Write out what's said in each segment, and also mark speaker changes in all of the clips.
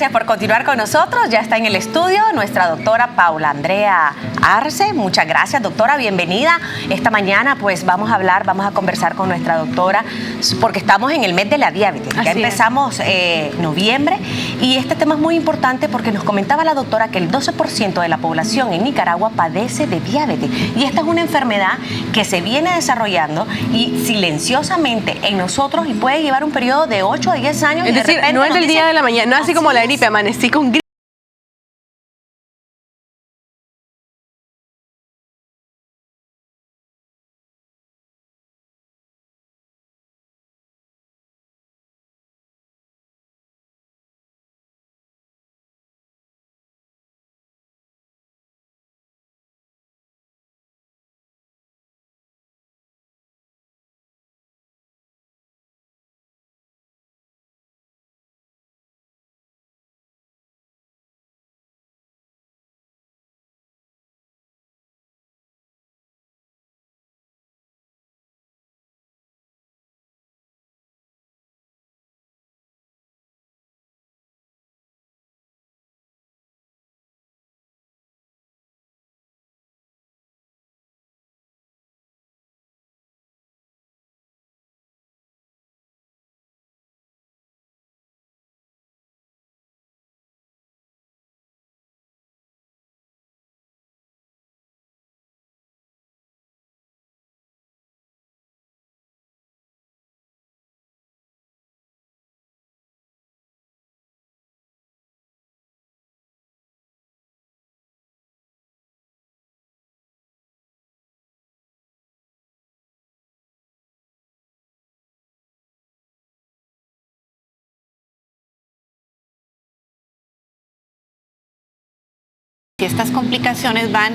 Speaker 1: Gracias por continuar con nosotros. Ya está en el estudio nuestra doctora Paula Andrea Arce. Muchas gracias, doctora. Bienvenida. Esta mañana pues vamos a conversar con nuestra doctora porque estamos en el mes de la diabetes. Ya empezamos noviembre y este tema es muy importante porque nos comentaba la doctora que el 12% de la población en Nicaragua padece de diabetes y esta es una enfermedad que se viene desarrollando y silenciosamente en nosotros y puede llevar un periodo de 8 a 10 años.
Speaker 2: Es decir, no es del día de la mañana, no es así como la gripe, amanecí con gripe.
Speaker 3: Y estas complicaciones van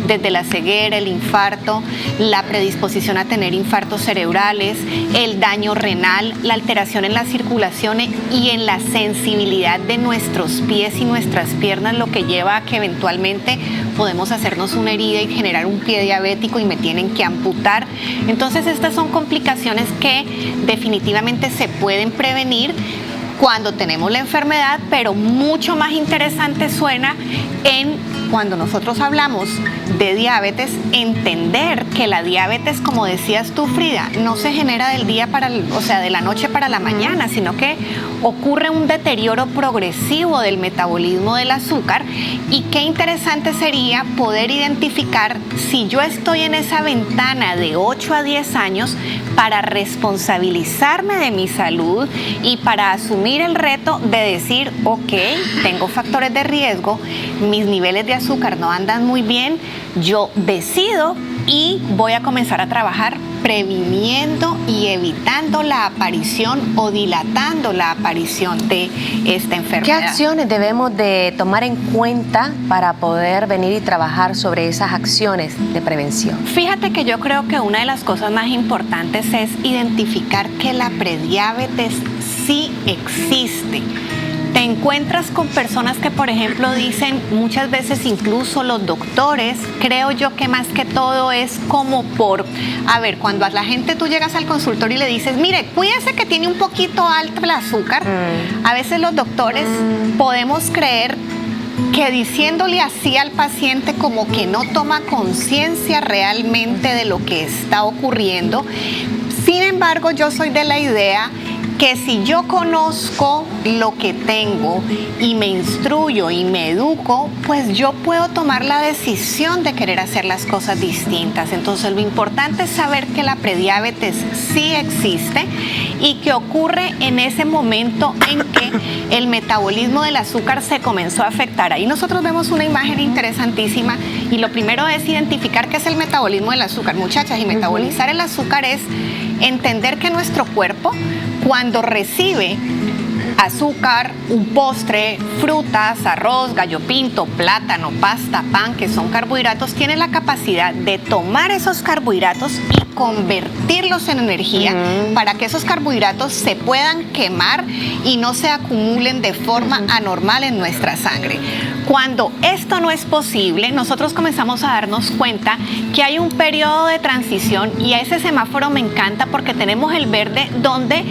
Speaker 3: desde la ceguera, el infarto, la predisposición a tener infartos cerebrales, el daño renal, la alteración en la circulación y en la sensibilidad de nuestros pies y nuestras piernas, lo que lleva a que eventualmente podemos hacernos una herida y generar un pie diabético y me tienen que amputar. Entonces estas son complicaciones que definitivamente se pueden prevenir cuando tenemos la enfermedad, pero mucho más interesante suena cuando nosotros hablamos de diabetes, entender que la diabetes, como decías tú, Frida, no se genera de la noche para la mañana, sino que ocurre un deterioro progresivo del metabolismo del azúcar. Y qué interesante sería poder identificar si yo estoy en esa ventana de 8 a 10 años para responsabilizarme de mi salud y para asumir el reto de decir, ok, tengo factores de riesgo, mis niveles de azúcar no andan muy bien, yo decido y voy a comenzar a trabajar previniendo y evitando la aparición o dilatando la aparición de esta enfermedad.
Speaker 1: ¿Qué acciones debemos de tomar en cuenta para poder venir y trabajar sobre esas acciones de prevención?
Speaker 3: Fíjate que yo creo que una de las cosas más importantes es identificar que la prediabetes sí existe. Te encuentras con personas que, por ejemplo, dicen muchas veces, incluso los doctores, creo yo que más que todo es como cuando a la gente tú llegas al consultorio y le dices, mire, cuídese que tiene un poquito alto el azúcar, a veces los doctores podemos creer que diciéndole así al paciente como que no toma conciencia realmente de lo que está ocurriendo. Sin embargo, yo soy de la idea que si yo conozco lo que tengo y me instruyo y me educo, pues yo puedo tomar la decisión de querer hacer las cosas distintas. Entonces lo importante es saber que la prediabetes sí existe y que ocurre en ese momento en que el metabolismo del azúcar se comenzó a afectar. Ahí nosotros vemos una imagen interesantísima y lo primero es identificar qué es el metabolismo del azúcar, muchachas, y metabolizar el azúcar es entender que nuestro cuerpo, cuando recibe azúcar, un postre, frutas, arroz, gallo pinto, plátano, pasta, pan, que son carbohidratos, tiene la capacidad de tomar esos carbohidratos y convertirlos en energía para que esos carbohidratos se puedan quemar y no se acumulen de forma anormal en nuestra sangre. Cuando esto no es posible, nosotros comenzamos a darnos cuenta que hay un periodo de transición y a ese semáforo me encanta porque tenemos el verde donde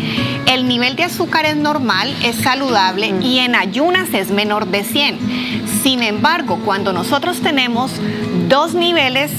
Speaker 3: el nivel de azúcar es normal, es saludable y en ayunas es menor de 100. Sin embargo, cuando nosotros tenemos dos niveles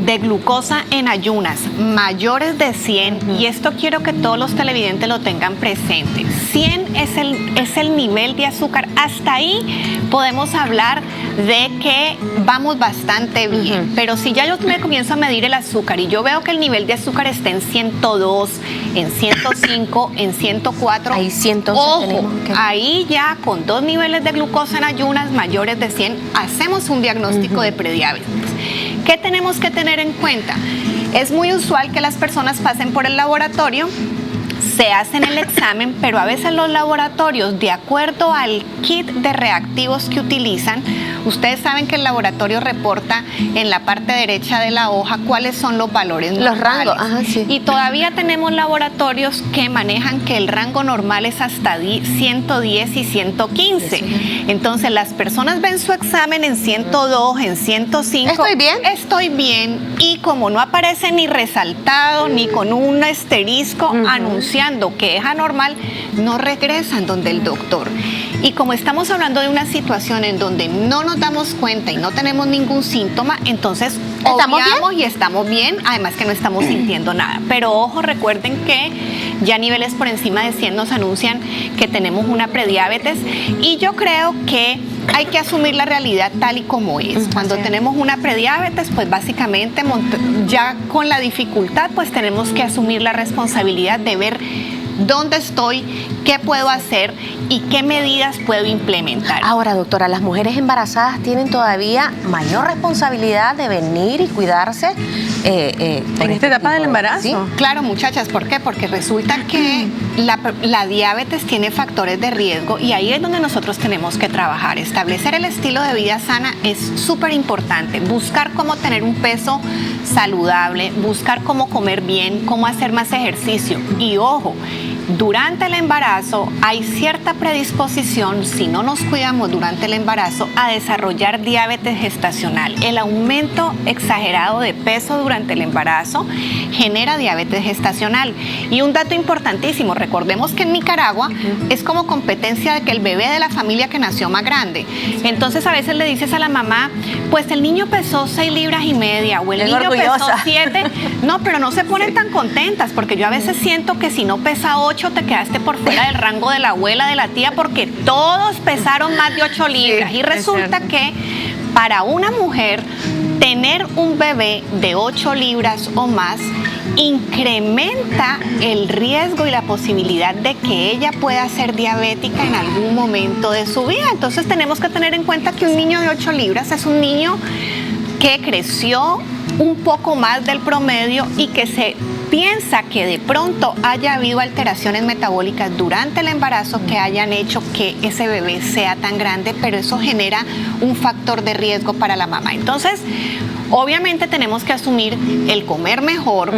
Speaker 3: de glucosa en ayunas mayores de 100, y esto quiero que todos los televidentes lo tengan presente, 100 es el nivel de azúcar. Hasta ahí podemos hablar de que vamos bastante bien, pero si ya yo me comienzo a medir el azúcar y yo veo que el nivel de azúcar está en 102, en 105, en 104,
Speaker 1: ahí sí, entonces
Speaker 3: ojo,
Speaker 1: tenemos que...
Speaker 3: ahí ya con dos niveles de glucosa en ayunas mayores de 100 hacemos un diagnóstico de prediabetes. ¿Qué tenemos que tener en cuenta? Es muy usual que las personas pasen por el laboratorio, se hacen el examen, pero a veces los laboratorios, de acuerdo al kit de reactivos que utilizan, ustedes saben que el laboratorio reporta en la parte derecha de la hoja cuáles son los valores normales.
Speaker 1: Los rangos, ajá, sí.
Speaker 3: Y todavía tenemos laboratorios que manejan que el rango normal es hasta 110 y 115. Sí. Entonces las personas ven su examen en 102, en 105.
Speaker 1: ¿Estoy bien?
Speaker 3: Estoy bien. Y como no aparece ni resaltado, ni con un asterisco anunciando que es anormal, no regresan donde el doctor. Y como estamos hablando de una situación en donde no nos damos cuenta y no tenemos ningún síntoma, entonces obviamos y estamos bien, además que no estamos sintiendo nada. Pero ojo, recuerden que ya niveles por encima de 100 nos anuncian que tenemos una prediabetes, y yo creo que hay que asumir la realidad tal y como es. Cuando tenemos una prediabetes, pues básicamente ya con la dificultad, pues tenemos que asumir la responsabilidad de ver dónde estoy, qué puedo hacer y qué medidas puedo implementar.
Speaker 1: Ahora, doctora, las mujeres embarazadas tienen todavía mayor responsabilidad de venir y cuidarse
Speaker 2: en esta etapa del embarazo.
Speaker 1: ¿Sí?
Speaker 3: Claro, muchachas, ¿por qué? Porque resulta que la diabetes tiene factores de riesgo, y ahí es donde nosotros tenemos que trabajar. Establecer el estilo de vida sana es súper importante. Buscar cómo tener un peso saludable, buscar cómo comer bien, cómo hacer más ejercicio. Y ojo, durante el embarazo hay cierta predisposición, si no nos cuidamos durante el embarazo, a desarrollar diabetes gestacional. El aumento exagerado de peso durante el embarazo genera diabetes gestacional. Y un dato importantísimo, recordemos que en Nicaragua es como competencia de que el bebé de la familia que nació más grande. Entonces a veces le dices a la mamá, pues el niño pesó 6 libras y media o el niño pesó 7. No, pero no se ponen tan contentas, porque yo a veces siento que si no pesa 8 te quedaste por fuera del rango de la abuela, de la tía, porque todos pesaron más de 8 libras. Sí, y resulta que para una mujer tener un bebé de 8 libras o más incrementa el riesgo y la posibilidad de que ella pueda ser diabética en algún momento de su vida. Entonces tenemos que tener en cuenta que un niño de 8 libras es un niño que creció un poco más del promedio y que se piensa que de pronto haya habido alteraciones metabólicas durante el embarazo que hayan hecho que ese bebé sea tan grande, pero eso genera un factor de riesgo para la mamá. Entonces, obviamente tenemos que asumir el comer mejor,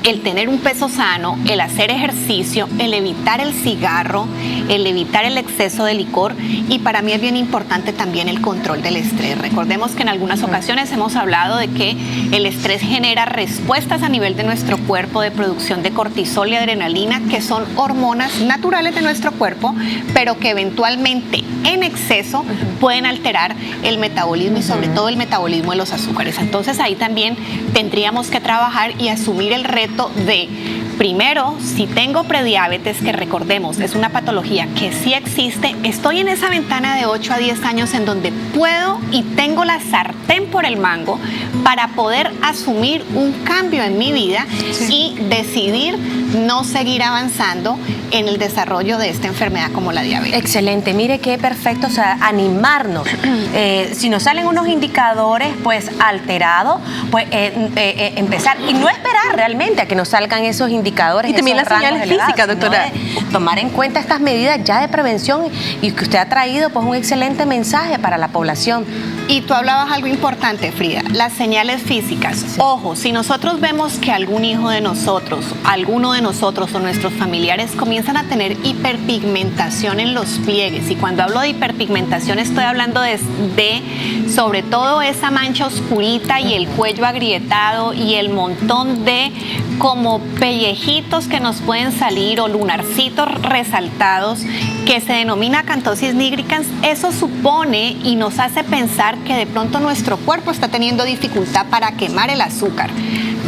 Speaker 3: el tener un peso sano, el hacer ejercicio, el evitar el cigarro, el evitar el exceso de licor, y para mí es bien importante también el control del estrés. Recordemos que en algunas ocasiones hemos hablado de que el estrés genera respuestas a nivel de nuestro cuerpo de producción de cortisol y adrenalina, que son hormonas naturales de nuestro cuerpo, pero que eventualmente en exceso pueden alterar el metabolismo y sobre todo el metabolismo de los azúcares. Entonces ahí también tendríamos que trabajar y asumir el reto de, primero, si tengo prediabetes, que recordemos, es una patología que sí existe, estoy en esa ventana de 8 a 10 años en donde puedo y tengo la sartén por el mango para poder asumir un cambio en mi vida y decidir no seguir avanzando en el desarrollo de esta enfermedad como la diabetes.
Speaker 1: Excelente, mire qué perfecto, o sea, animarnos. Si nos salen unos indicadores pues alterados, pues empezar y no esperar realmente a que nos salgan esos indicadores.
Speaker 2: Y también las señales físicas, doctora.
Speaker 1: Tomar en cuenta estas medidas ya de prevención, y que usted ha traído pues un excelente mensaje para la población.
Speaker 3: Y tú hablabas algo importante, Frida, las señales físicas. Sí. Ojo, si nosotros vemos que algún hijo de nosotros, alguno de nosotros o nuestros familiares comienza comienzan a tener hiperpigmentación en los pliegues. Y cuando hablo de hiperpigmentación estoy hablando de sobre todo esa mancha oscurita y el cuello agrietado y el montón de como pellejitos que nos pueden salir o lunarcitos resaltados que se denomina acantosis nigricans. Eso supone y nos hace pensar que de pronto nuestro cuerpo está teniendo dificultad para quemar el azúcar.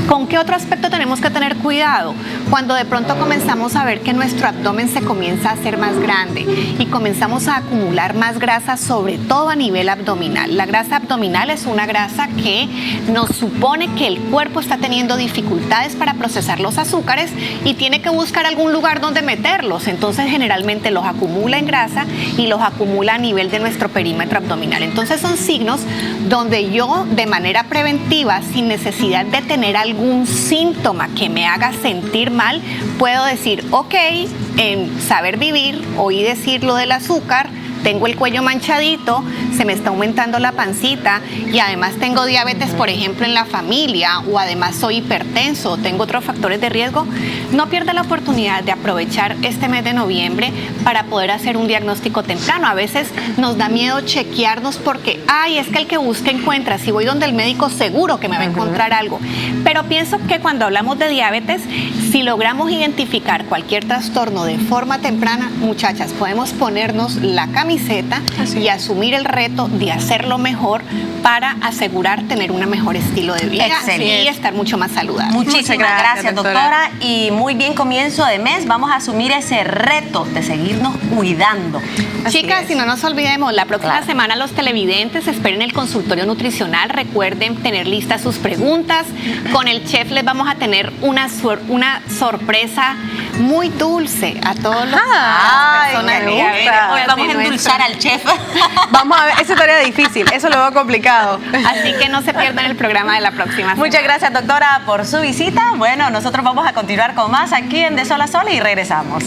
Speaker 3: ¿Con qué otro aspecto tenemos que tener cuidado? Cuando de pronto comenzamos a ver que nuestro abdomen se comienza a hacer más grande y comenzamos a acumular más grasa, sobre todo a nivel abdominal. La grasa abdominal es una grasa que nos supone que el cuerpo está teniendo dificultades para procesar los azúcares y tiene que buscar algún lugar donde meterlos. Entonces generalmente los acumula en grasa y los acumula a nivel de nuestro perímetro abdominal. Entonces son signos donde yo de manera preventiva, sin necesidad de tener algún síntoma que me haga sentir mal, puedo decir, ok, en Saber Vivir, oí decir lo del azúcar, tengo el cuello manchadito, se me está aumentando la pancita y además tengo diabetes, por ejemplo, en la familia, o además soy hipertenso, tengo otros factores de riesgo. No pierda la oportunidad de aprovechar este mes de noviembre para poder hacer un diagnóstico temprano. A veces nos da miedo chequearnos porque, ay, es que el que busca encuentra. Si voy donde el médico seguro que me va a encontrar algo. Pero pienso que cuando hablamos de diabetes, si logramos identificar cualquier trastorno de forma temprana, muchachas, podemos ponernos la camiseta y asumir el reto de hacerlo mejor para asegurar tener un mejor estilo de vida.
Speaker 1: Excelente.
Speaker 3: Y estar mucho más saludable.
Speaker 1: Muchísimas gracias, doctora. Y muy bien comienzo de mes. Vamos a asumir ese reto de seguirnos cuidando.
Speaker 3: Chicas, si no nos olvidemos, la próxima semana los televidentes esperen el consultorio nutricional. Recuerden tener listas sus preguntas. Con el chef les vamos a tener una sorpresa muy dulce a todos los personas
Speaker 1: me
Speaker 3: que
Speaker 1: gusta.
Speaker 3: hoy
Speaker 1: Vamos a endulzar al chef.
Speaker 2: Vamos a ver, esa tarea difícil, eso lo veo complicado.
Speaker 3: Así que no se pierdan el programa de la próxima semana.
Speaker 1: Muchas gracias, doctora, por su visita. Bueno, nosotros vamos a continuar con más aquí en De Sol a Sol y regresamos.